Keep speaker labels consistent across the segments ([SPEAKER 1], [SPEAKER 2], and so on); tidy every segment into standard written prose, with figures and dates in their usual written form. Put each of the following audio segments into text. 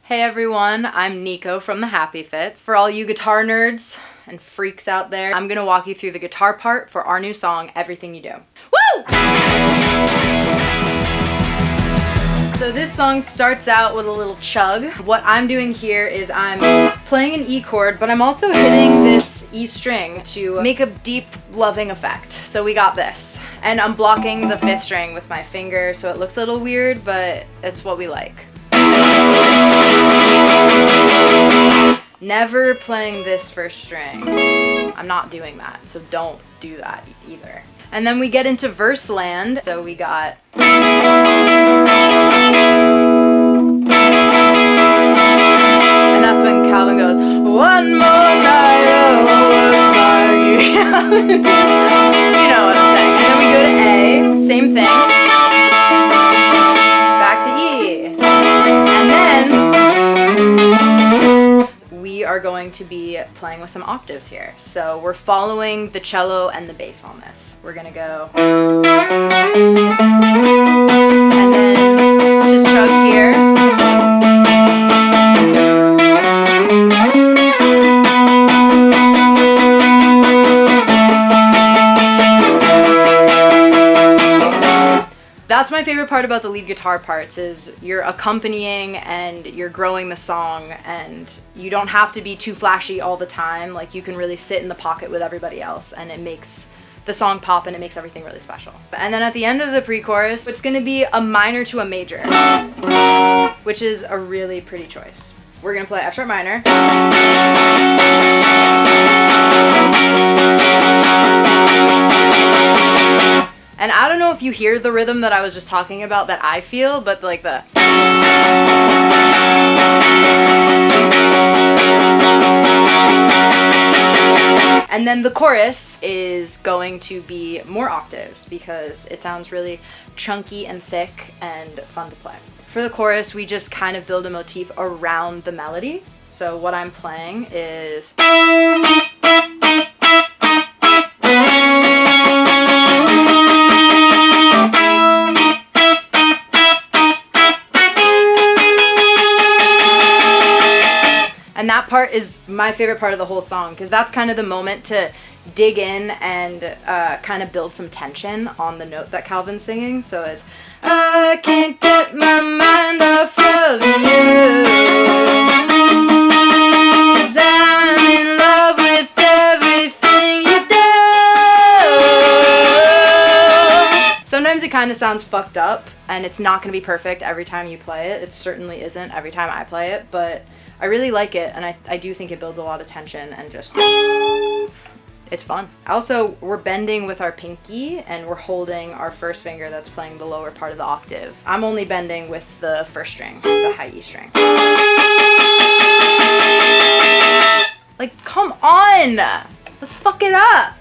[SPEAKER 1] Hey everyone, I'm Nico from the Happy Fits. For all you guitar nerds and freaks out there, I'm gonna walk you through the guitar part for our new song, Everything You Do. Woo! So this song starts out with a little chug. What I'm doing here is I'm playing an E chord, but I'm also hitting this E string to make a deep, loving effect. So we got this. And I'm blocking the 5th string with my finger, so it looks a little weird, but it's what we like. Never playing this 1st string. I'm not doing that, so don't do that either. And then we get into verse land, so we got... And that's when Calvin goes, one more night of overtime. You know what I'm saying. And then we go to A, same thing. Back to E. And then we are going to be playing with some octaves here. So we're following the cello and the bass on this. We're gonna go. And then just chug here. That's my favorite part about the lead guitar parts is you're accompanying and you're growing the song, and you don't have to be too flashy all the time. Like, you can really sit in the pocket with everybody else and it makes the song pop and it makes everything really special. And then at the end of the pre-chorus, it's gonna be a minor to a major, which is a really pretty choice. We're gonna play F sharp minor. And I don't know if you hear the rhythm that I was just talking about that I feel, but like the... And then the chorus is going to be more octaves because it sounds really chunky and thick and fun to play. For the chorus, we just kind of build a motif around the melody. So what I'm playing is... And that part is my favorite part of the whole song because that's kind of the moment to dig in and kind of build some tension on the note that Calvin's singing. So it's, I can't get my mind off of you, 'cause I'm in love with everything you do. Sometimes it kind of sounds fucked up and it's not going to be perfect every time you play it. It certainly isn't every time I play it, but I really like it, and I do think it builds a lot of tension and just, it's fun. Also, we're bending with our pinky and we're holding our 1st finger that's playing the lower part of the octave. I'm only bending with the 1st string, the high E string. Like, come on! Let's fuck it up!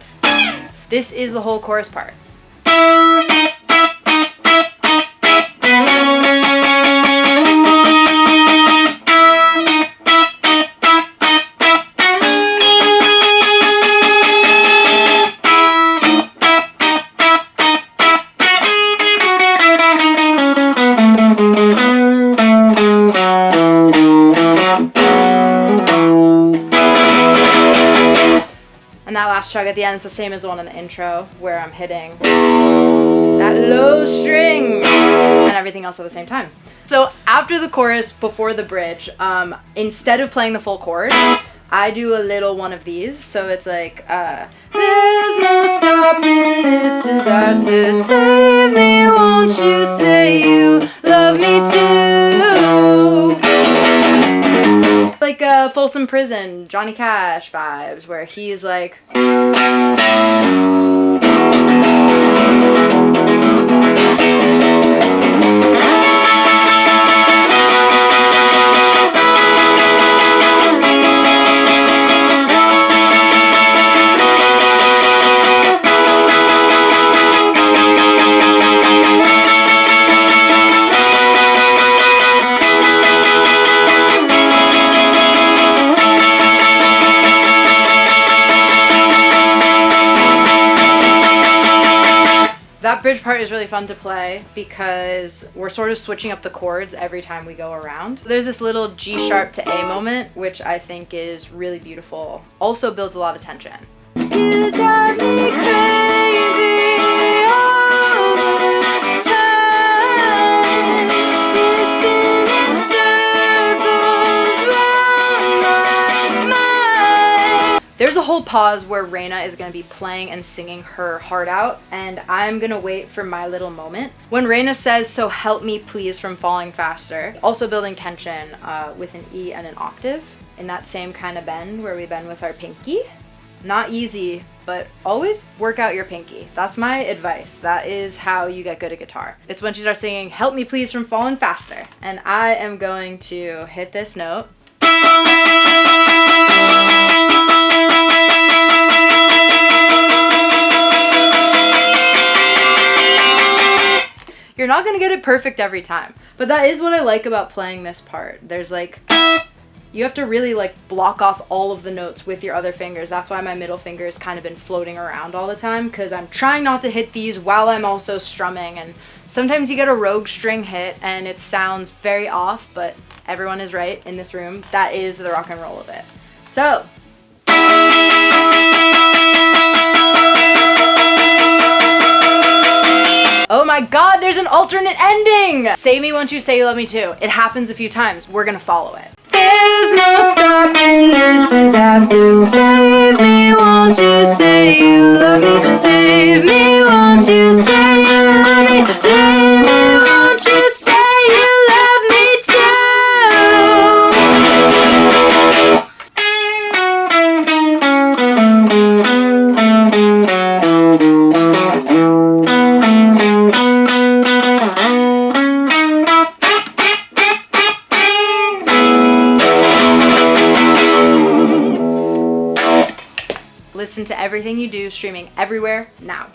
[SPEAKER 1] This is the whole chorus part. And that last chug at the end is the same as the one in the intro, where I'm hitting that low string and everything else at the same time. So after the chorus, before the bridge, instead of playing the full chord, I do a little one of these. So it's like, there's no stopping this disaster. Save me, won't you say you love me too? Like a Folsom Prison, Johnny Cash vibes, where he's like... bridge part is really fun to play because we're sort of switching up the chords every time we go around. There's this little G sharp to A moment, which I think is really beautiful. Also builds a lot of tension. You got me crazy all the time. You spin in circles round my mind. There's a whole pause where Reina is going to be playing and singing her heart out, and I'm going to wait for my little moment. When Reina says, "So help me please from falling faster," also building tension with an E and an octave in that same kind of bend where we bend with our pinky. Not easy, but always work out your pinky. That's my advice. That is how you get good at guitar. It's when she starts singing, "Help me please from falling faster." And I am going to hit this note. You're not gonna get it perfect every time, but that is what I like about playing this part. There's like, you have to really like block off all of the notes with your other fingers. That's why my middle finger has kind of been floating around all the time, because I'm trying not to hit these while I'm also strumming. And sometimes you get a rogue string hit and it sounds very off, but everyone is right in this room. That is the rock and roll of it. So. Oh my god, there's an alternate ending! Save me, won't you say you love me too. It happens a few times. We're gonna follow it. There's no stopping this disaster. Save me, won't you say you love me. Save me, won't you say you love me. Save me, won't you say you love me too. Listen to Everything You Do streaming everywhere now.